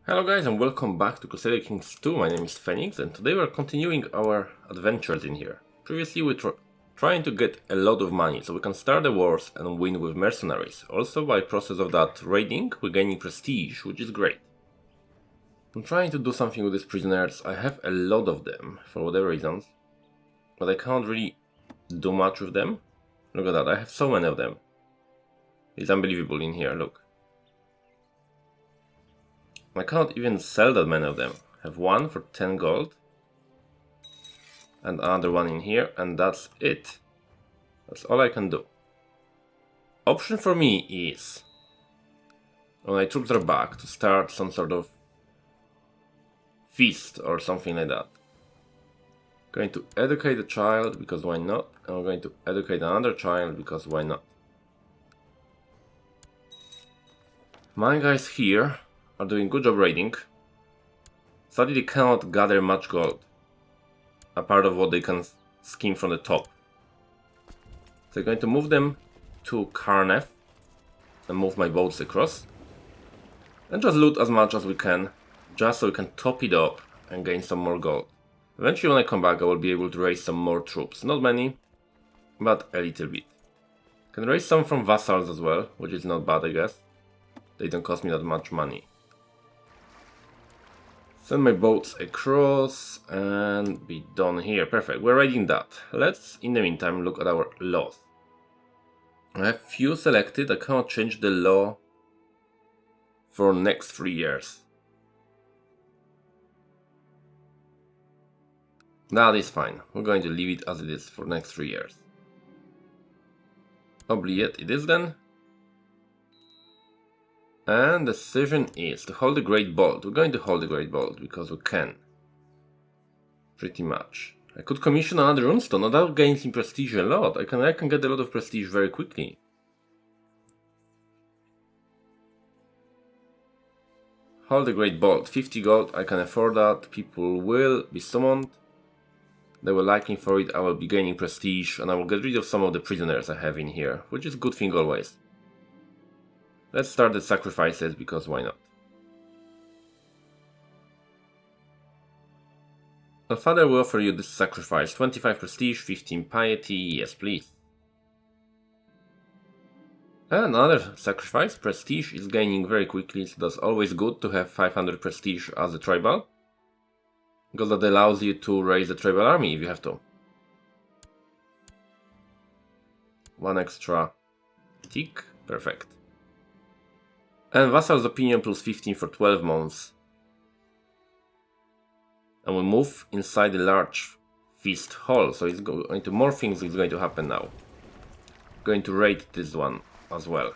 Hello guys and welcome back to Crusader Kings 2, my name is Phoenix and today we're continuing our adventures in here. Previously we were trying to get a lot of money so we can start the wars and win with mercenaries. Also by process of that raiding we're gaining prestige, which is great. I'm trying to do something with these prisoners. I have a lot of them for whatever reasons, but I can't really do much with them. Look at that, I have so many of them. It's unbelievable in here, look. I cannot even sell that many of them. I have one for 10 gold. And another one in here, and that's it. That's all I can do. Option for me is, when my troops are back, to start some sort of feast or something like that. Going to educate a child, because why not? And we're going to educate another child, because why not? My guys here are doing good job raiding. Sadly they cannot gather much gold, apart of what they can skim from the top. So I'm going to move them to Karnef and move my boats across. And just loot as much as we can, just so we can top it up and gain some more gold. Eventually when I come back I will be able to raise some more troops. Not many, but a little bit. Can raise some from vassals as well, which is not bad I guess. They don't cost me that much money. Send my boats across and be done here. Perfect, we're raiding that. Let's, in the meantime, look at our laws. I have few selected. I cannot change the law for next 3 years. That is fine. We're going to leave it as it is for next 3 years. Obliette it is then. And the decision is to hold the Great Bolt. We're going to hold the Great Bolt because we can. Pretty much. I could commission another runestone. Now that gains in prestige a lot. I can get a lot of prestige very quickly. Hold the Great Bolt. 50 gold. I can afford that. People will be summoned. They will like me for it. I will be gaining prestige. And I will get rid of some of the prisoners I have in here. Which is a good thing always. Let's start the sacrifices, because why not? Well, Father will offer you this sacrifice. 25 prestige, 15 piety, yes please. And another sacrifice, prestige is gaining very quickly, so that's always good to have 500 prestige as a tribal. Because that allows you to raise a tribal army if you have to. One extra tick, perfect. And Vassal's Opinion plus 15 for 12 months. And we move inside the large feast hall, so it's going to more things is going to happen now. Going to raid this one as well.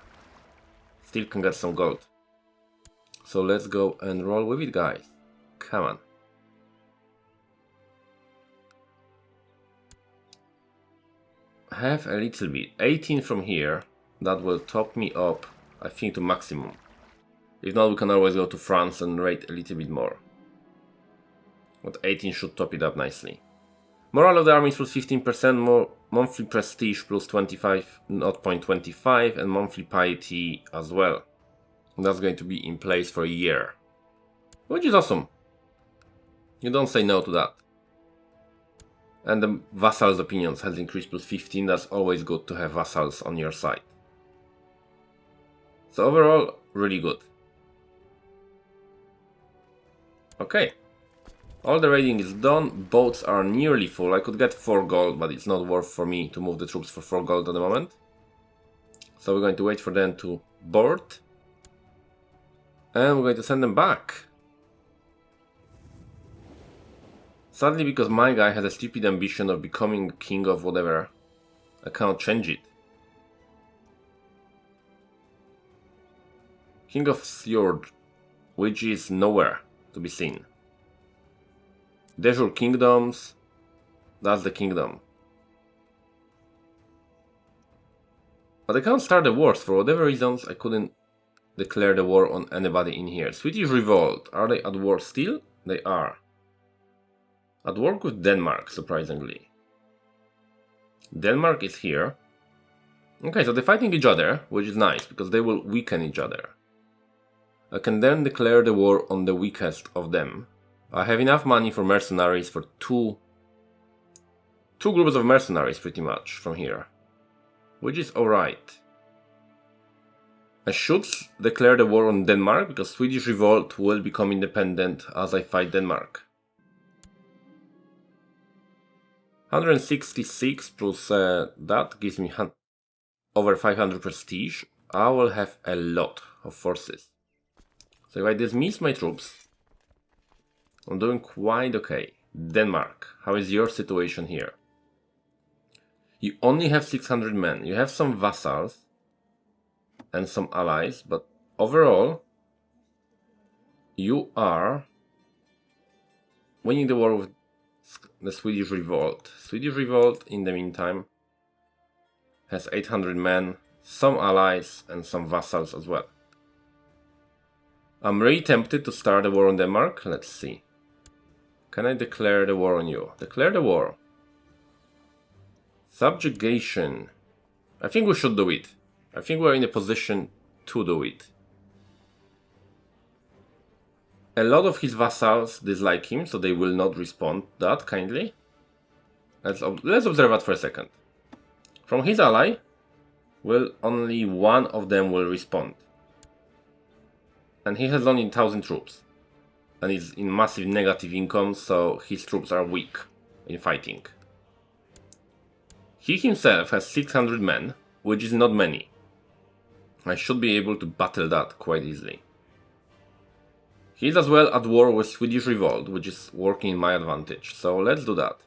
Still can get some gold. So let's go and roll with it, guys. Come on. I have a little bit. 18 from here. That will top me up, I think, to maximum. If not, we can always go to France and raid a little bit more. But 18 should top it up nicely. Morale of the army is plus 15%, more monthly prestige plus 25, 0.25, and monthly piety as well. And that's going to be in place for a year. Which is awesome. You don't say no to that. And the vassals' opinions has increased plus 15, that's always good to have vassals on your side. So overall, really good. Okay, all the raiding is done, boats are nearly full. I could get 4 gold, but it's not worth for me to move the troops for 4 gold at the moment. So we're going to wait for them to board. And we're going to send them back. Sadly, because my guy has a stupid ambition of becoming king of whatever, I cannot change it. King of Fjord, which is nowhere to be seen. Dejure Kingdoms, that's the kingdom. But I can't start the wars, for whatever reasons I couldn't declare the war on anybody in here. Swedish Revolt, are they at war still? They are. At war with Denmark, surprisingly. Denmark is here. Okay, so they're fighting each other, which is nice, because they will weaken each other. I can then declare the war on the weakest of them. I have enough money for mercenaries for two groups of mercenaries pretty much from here, which is alright. I should declare the war on Denmark because Swedish revolt will become independent as I fight Denmark. 166 plus that gives me over 500 prestige. I will have a lot of forces. So if I dismiss my troops, I'm doing quite okay. Denmark, how is your situation here? You only have 600 men. You have some vassals and some allies, but overall, you are winning the war with the Swedish revolt. Swedish revolt, in the meantime, has 800 men, some allies, and some vassals as well. I'm really tempted to start a war on Denmark. Let's see. Can I declare the war on you? Declare the war. Subjugation. I think we should do it. I think we're in a position to do it. A lot of his vassals dislike him, so they will not respond that kindly. Let's observe that for a second. From his ally, only one of them will respond. And he has only 1,000 troops. And is in massive negative income, so his troops are weak in fighting. He himself has 600 men, which is not many. I should be able to battle that quite easily. He is as well at war with Swedish revolt, which is working in my advantage, so let's do that.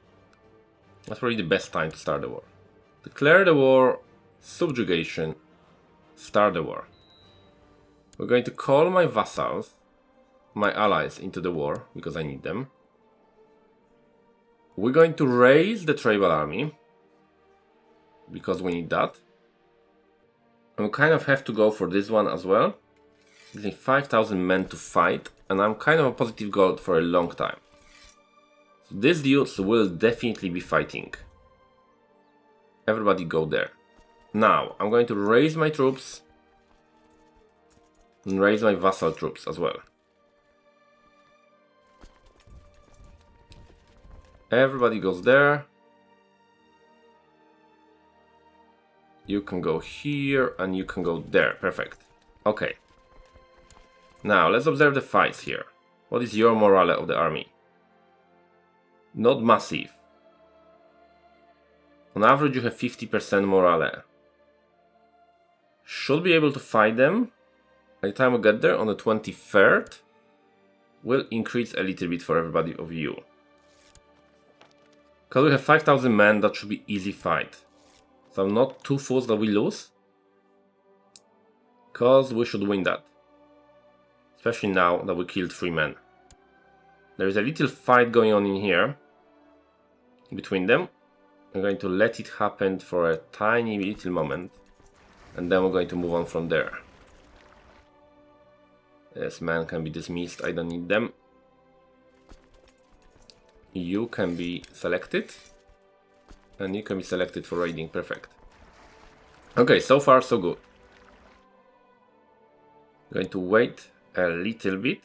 That's probably the best time to start the war. Declare the war, subjugation, start the war. We're going to call my vassals, my allies, into the war, because I need them. We're going to raise the tribal army, because we need that. And we kind of have to go for this one as well. Using 5,000 men to fight, and I'm kind of a positive gold for a long time. So these dudes will definitely be fighting. Everybody go there. Now, I'm going to raise my troops and raise my vassal troops as well. Everybody goes there. You can go here and you can go there. Perfect. Okay. Now, let's observe the fights here. What is your morale of the army? Not massive. On average, you have 50% morale. Should be able to fight them. By the time we get there, on the 23rd, will increase a little bit for everybody of you. Because we have 5,000 men, that should be easy fight. So I'm not too fussed that we lose. Because we should win that. Especially now that we killed 3 men. There is a little fight going on in here. Between them. I'm going to let it happen for a tiny little moment. And then we're going to move on from there. This man can be dismissed, I don't need them. You can be selected. And you can be selected for raiding, perfect. Okay, so far so good. I'm going to wait a little bit.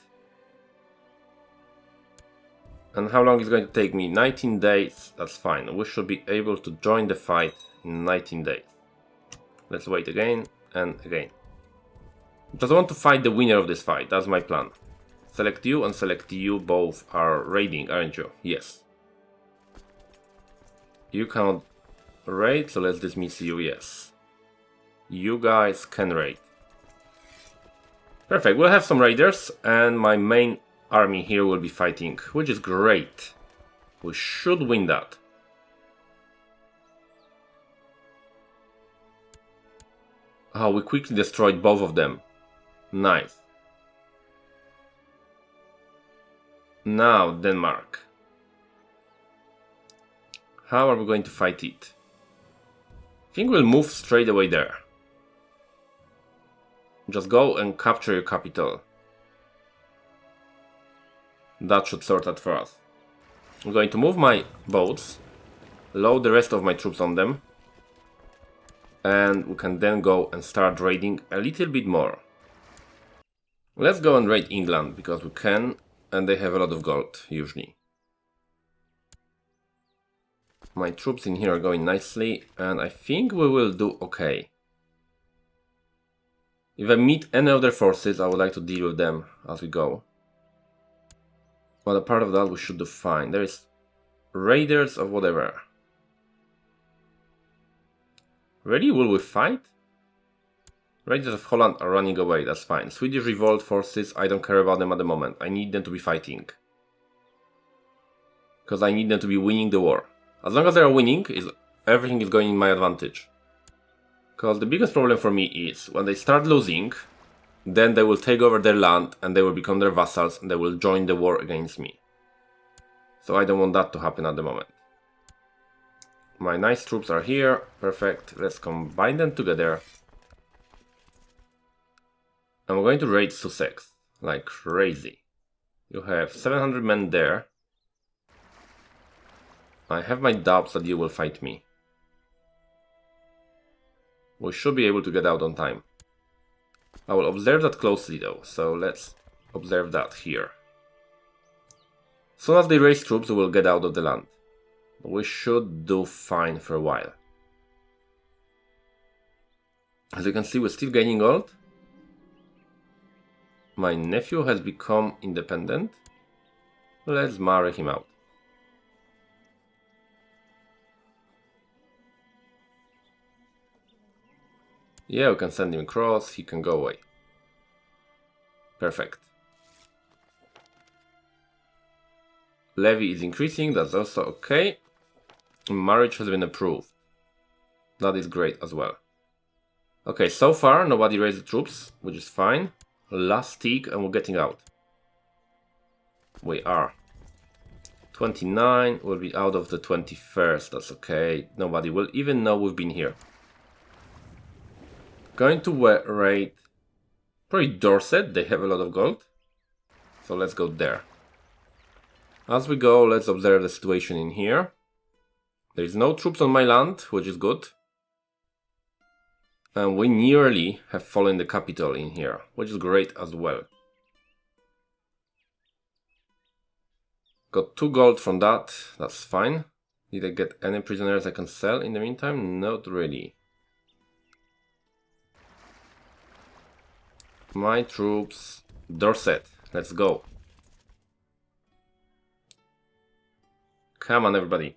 And how long is it going to take me? 19 days, that's fine. We should be able to join the fight in 19 days. Let's wait again and again. Just want to fight the winner of this fight, that's my plan. Select you and select you, both are raiding, aren't you? Yes. You cannot raid, so let's dismiss you, yes. You guys can raid. Perfect, we'll have some raiders, and my main army here will be fighting, which is great. We should win that. Oh, we quickly destroyed both of them. Nice. Now, Denmark. How are we going to fight it? I think we'll move straight away there. Just go and capture your capital. That should sort that for us. I'm going to move my boats, load the rest of my troops on them, and we can then go and start raiding a little bit more. Let's go and raid England, because we can, and they have a lot of gold, usually. My troops in here are going nicely, and I think we will do okay. If I meet any of their forces, I would like to deal with them as we go. But apart of that, we should do fine. There is raiders of whatever. Really? Will we fight? Raiders of Holland are running away, that's fine. Swedish revolt forces, I don't care about them at the moment. I need them to be fighting. Because I need them to be winning the war. As long as they are winning, everything is going in my advantage. Because the biggest problem for me is, when they start losing, then they will take over their land and they will become their vassals and they will join the war against me. So I don't want that to happen at the moment. My nice troops are here, perfect, let's combine them together. And we're going to raid Sussex, like crazy. You have 700 men there. I have my doubts that you will fight me. We should be able to get out on time. I will observe that closely though, so let's observe that here. As soon as they raise troops, we will get out of the land. We should do fine for a while. As you can see, we're still gaining gold. My nephew has become independent. Let's marry him out. Yeah, we can send him across, he can go away. Perfect. Levy is increasing, that's also okay. Marriage has been approved. That is great as well. Okay, so far nobody raised the troops, which is fine. Last tick and we're getting out. We are. 29 will be out of the 21st, that's okay. Nobody will even know we've been here. Going to raid probably Dorset, they have a lot of gold. So let's go there. As we go, let's observe the situation in here. There is no troops on my land, which is good. And we nearly have fallen the capital in here, which is great as well. Got 2 gold from that, that's fine. Did I get any prisoners I can sell in the meantime? Not really. My troops, Dorset, let's go. Come on everybody.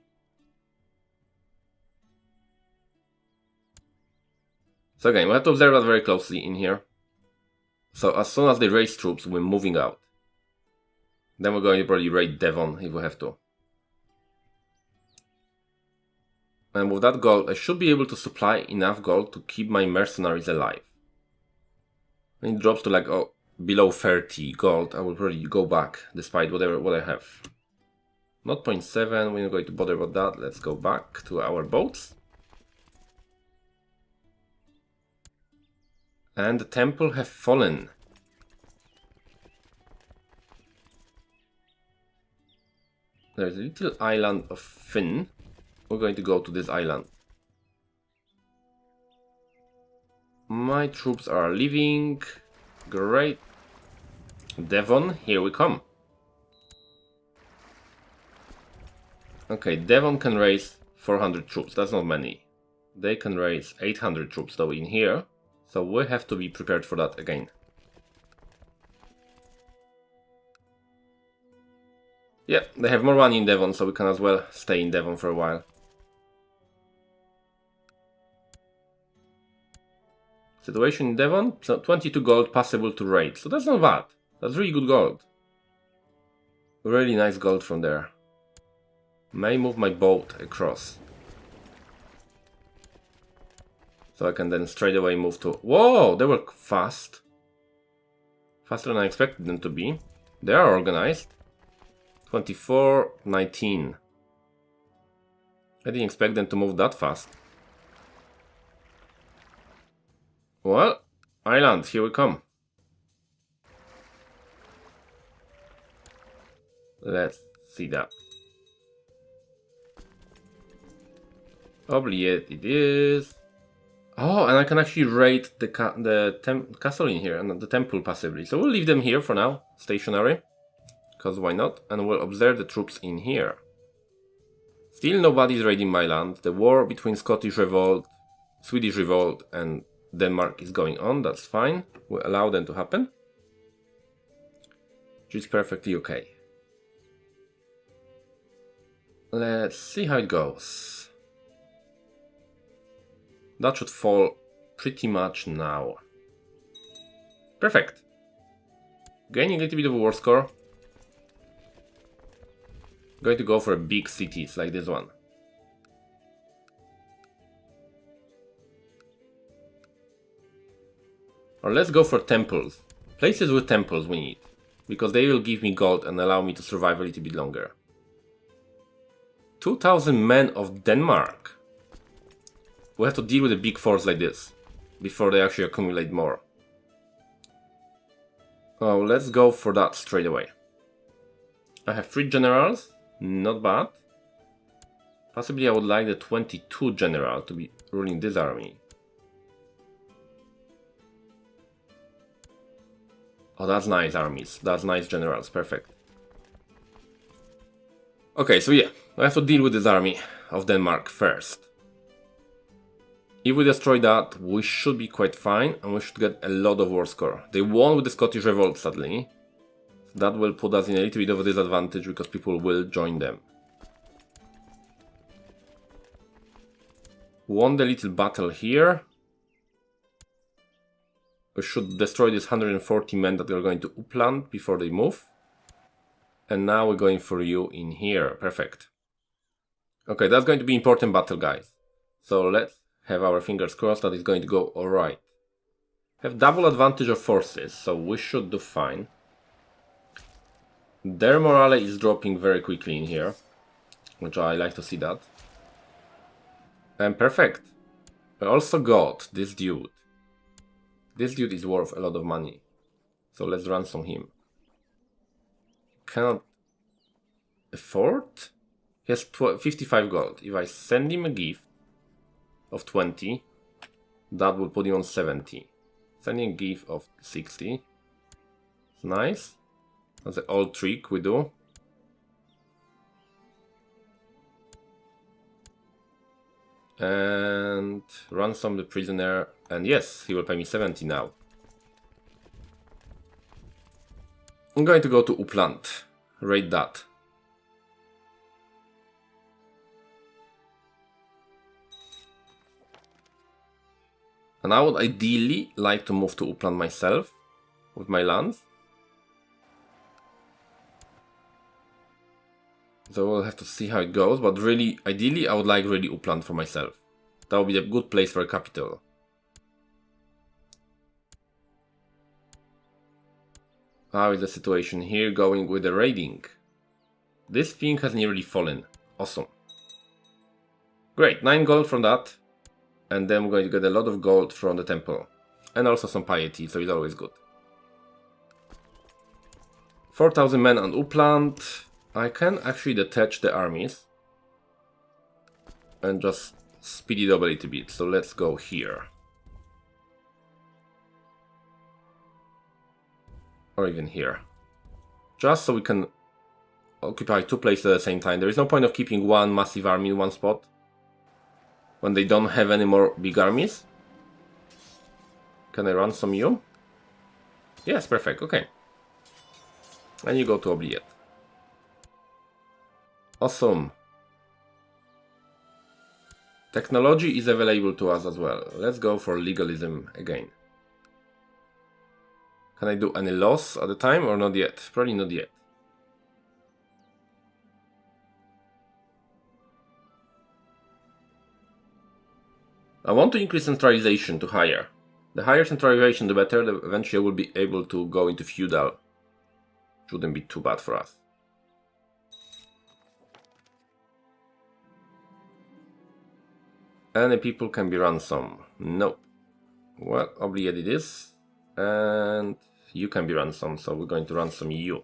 So again, we have to observe that very closely in here. So as soon as they raise troops, we're moving out. Then we're going to probably raid Devon if we have to. And with that gold, I should be able to supply enough gold to keep my mercenaries alive. When it drops to like below 30 gold, I will probably go back despite what I have. Not 0.7, we're not going to bother about that. Let's go back to our boats. And the temple have fallen. There's a little island of Finn. We're going to go to this island. My troops are leaving. Great. Devon, here we come. Okay, Devon can raise 400 troops. That's not many. They can raise 800 troops though in here. So we have to be prepared for that again. Yeah, they have more money in Devon, so we can as well stay in Devon for a while. Situation in Devon, so 22 gold possible to raid, so that's not bad. That's really good gold. Really nice gold from there. May move my boat across. So I can then straight away move to... Whoa, they were fast. Faster than I expected them to be. They are organized. 24, 19. I didn't expect them to move that fast. Well, island, here we come. Let's see that. Oubliette it is. Oh, and I can actually raid the castle in here and the temple passively. So we'll leave them here for now, stationary. Because why not? And we'll observe the troops in here. Still nobody's raiding my land. The war between Swedish Revolt and Denmark is going on. That's fine. We'll allow them to happen. Which is perfectly okay. Let's see how it goes. That should fall pretty much now. Perfect. Gaining a little bit of a war score. Going to go for big cities like this one. Or let's go for temples. Places with temples we need. Because they will give me gold and allow me to survive a little bit longer. 2,000 men of Denmark. We have to deal with a big force like this before they actually accumulate more. Oh, let's go for that straight away. I have 3 generals, not bad. Possibly I would like the 22 general to be ruling this army. Oh, that's nice armies, that's nice generals, perfect. Okay, so yeah, I have to deal with this army of Denmark first. If we destroy that, we should be quite fine and we should get a lot of war score. They won with the Scottish Revolt sadly. That will put us in a little bit of a disadvantage because people will join them. Won the little battle here. We should destroy these 140 men that are going to Uppland before they move. And now we're going for you in here. Perfect. Okay, that's going to be important battle, guys. So let's have our fingers crossed that it's going to go alright. Have double advantage of forces, so we should do fine. Their morale is dropping very quickly in here, which I like to see that. And perfect. I also got this dude. This dude is worth a lot of money. So let's ransom him. Cannot afford? He has 55 gold. If I send him a gift of 20, that will put him on 70. Sending a gift of 60. It's nice. That's an old trick we do. And ransom the prisoner. And yes, he will pay me 70 now. I'm going to go to Uppland. Raid that. And I would ideally like to move to Uppland myself with my lands. So we'll have to see how it goes, but really, ideally I would like really Uppland for myself. That would be a good place for a capital. How is the situation here going with the raiding? This thing has nearly fallen. Awesome. Great, 9 gold from that. And then we're going to get a lot of gold from the temple. And also some piety, so it's always good. 4,000 men on Uppland. I can actually detach the armies. And just speed it up a little bit. So let's go here. Or even here. Just so we can occupy 2 places at the same time. There is no point of keeping one massive army in one spot when they don't have any more big armies. Can I ransom you? Yes, perfect, okay. And you go to Obliette. Awesome. Technology is available to us as well. Let's go for legalism again. Can I do any loss at the time or not yet? Probably not yet. I want to increase centralization to higher. The higher centralization the better, eventually I will be able to go into feudal. Shouldn't be too bad for us. Any people can be ransomed. No. Well, Obliette it is. And you can be ransomed, so we're going to ransom you.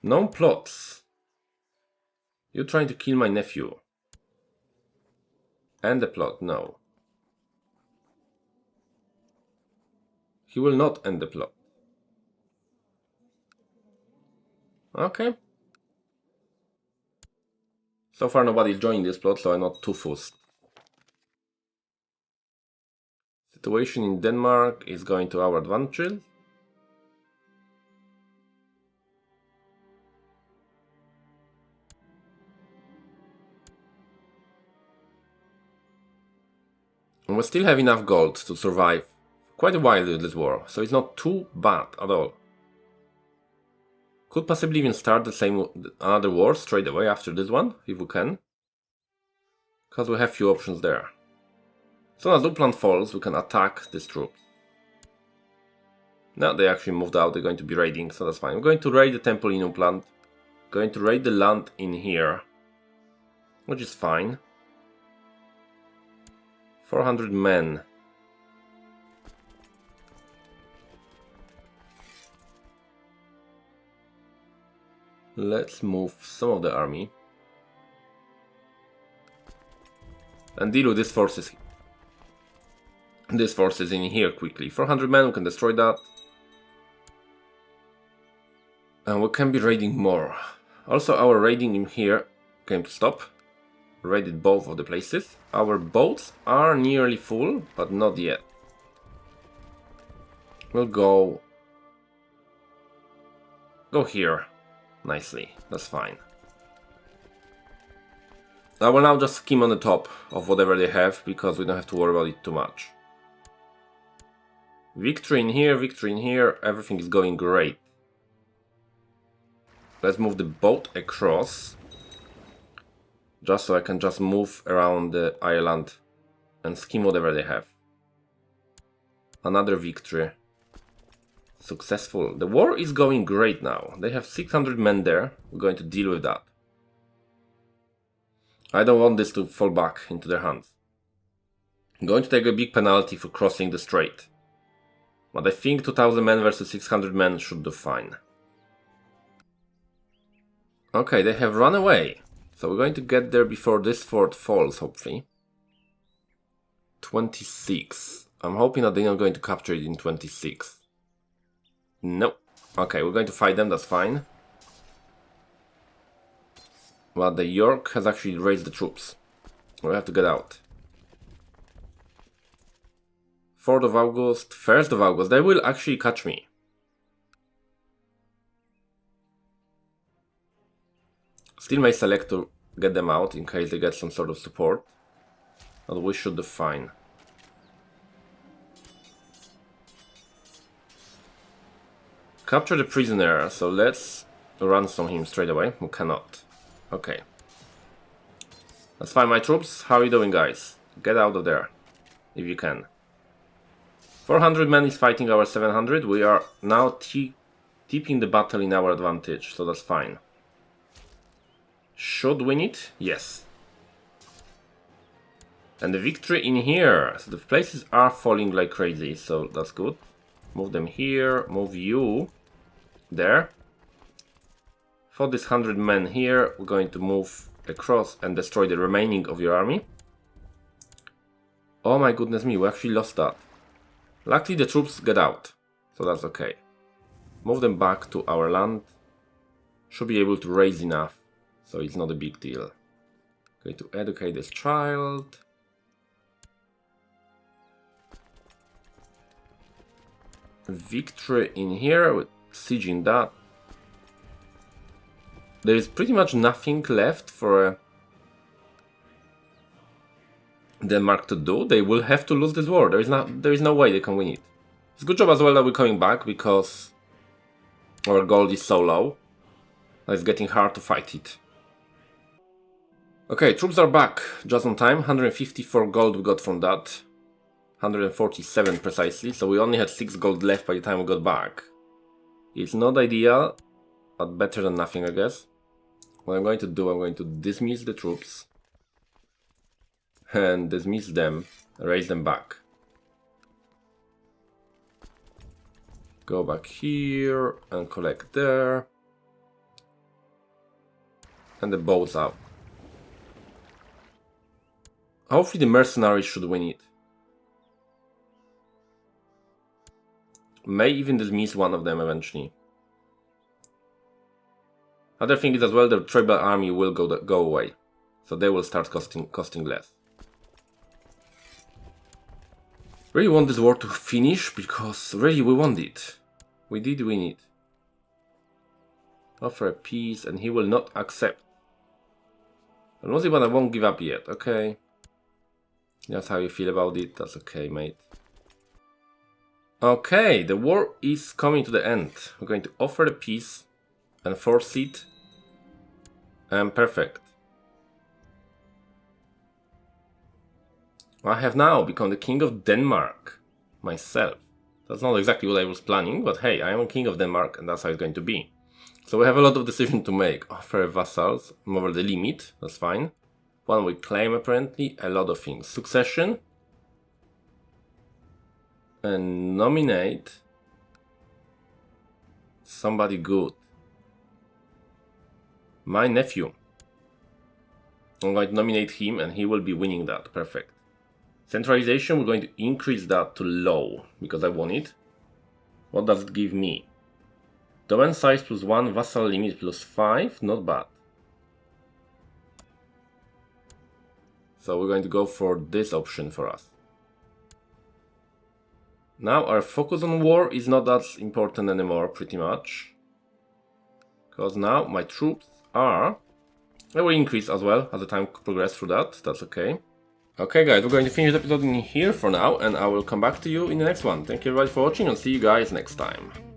No plots. You're trying to kill my nephew. End the plot, no. He will not end the plot. Okay. So far nobody's joining this plot, so I'm not too fussed. Situation in Denmark is going to our advantage. And we still have enough gold to survive quite a while with this war, so it's not too bad at all. Could possibly even start another war straight away after this one, if we can. Because we have few options there. As soon as Uppland falls, we can attack these troops. No, they actually moved out, they're going to be raiding, so that's fine. We're going to raid the temple in Uppland. Going to raid the land in here. Which is fine. 400 men. Let's move some of the army. And deal with these forces. These forces in here quickly. 400 men, we can destroy that. And we can be raiding more. Also, our raiding in here came to stop. Raided both of the places. Our boats are nearly full, but not yet. We'll go here nicely. That's fine. I will now just skim on the top of whatever they have, because we don't have to worry about it too much. Victory in here, everything is going great. Let's move the boat across. Just so I can just move around the island and skim whatever they have. Another victory. Successful. The war is going great now. They have 600 men there. We're going to deal with that. I don't want this to fall back into their hands. I'm going to take a big penalty for crossing the strait. But I think 2000 men versus 600 men should do fine. Okay, they have run away. So we're going to get there before this fort falls, hopefully. 26. I'm hoping that they're not going to capture it in 26. No. Okay, we're going to fight them, that's fine. But the York has actually raised the troops. We have to get out. 4th of August, 1st of August, they will actually catch me. Still may select to get them out in case they get some sort of support. But we should do fine. Capture the prisoner, so let's ransom him straight away. We cannot. Okay. Let's find my troops. How are you doing, guys? Get out of there, if you can. 400 men is fighting our 700. We are now tipping the battle in our advantage, so that's fine. Should win it? Yes. And the victory in here. So the places are falling like crazy, so that's good. Move them here, move you there. For this 100 men here, we're going to move across and destroy the remaining of your army. Oh my goodness me, we actually lost that. Luckily the troops get out, so that's okay. Move them back to our land. Should be able to raise enough, so it's not a big deal. Going to educate this child. Victory in here with sieging that. There is pretty much nothing left for Denmark to do. They will have to lose this war. There is no way they can win it. It's a good job as well that we're coming back, because our gold is so low that it's getting hard to fight it. Okay, troops are back just on time. 154 gold we got from that. 147 precisely, so we only had 6 gold left by the time we got back. It's not ideal, but better than nothing, I guess. What I'm going to do, I'm going to dismiss the troops. And dismiss them, raise them back. Go back here and collect there. And the boats out. Hopefully the mercenaries should win it. May even dismiss one of them eventually. Other thing is as well, the tribal army will go away. So they will start costing less. Really want this war to finish, because really we want it. We did win it. Offer a peace, and he will not accept. And mostly, but I won't give up yet, okay? That's how you feel about it, that's okay, mate. Okay, the war is coming to the end. We're going to offer the peace and force it. And perfect. I have now become the king of Denmark myself. That's not exactly what I was planning, but hey, I am a king of Denmark and that's how it's going to be. So we have a lot of decisions to make. Offer vassals, over the limit, that's fine. One we claim apparently, a lot of things. Succession. And nominate somebody good. My nephew. I'm going to nominate him and he will be winning that. Perfect. Centralization, we're going to increase that to low because I want it. What does it give me? Domain size +1, vassal limit +5, not bad. So we're going to go for this option for us. Now our focus on war is not that important anymore, pretty much. Because now my troops are... They will increase as well as the time progresses through that, that's okay. Okay guys, we're going to finish the episode in here for now, and I will come back to you in the next one. Thank you everybody for watching, and see you guys next time.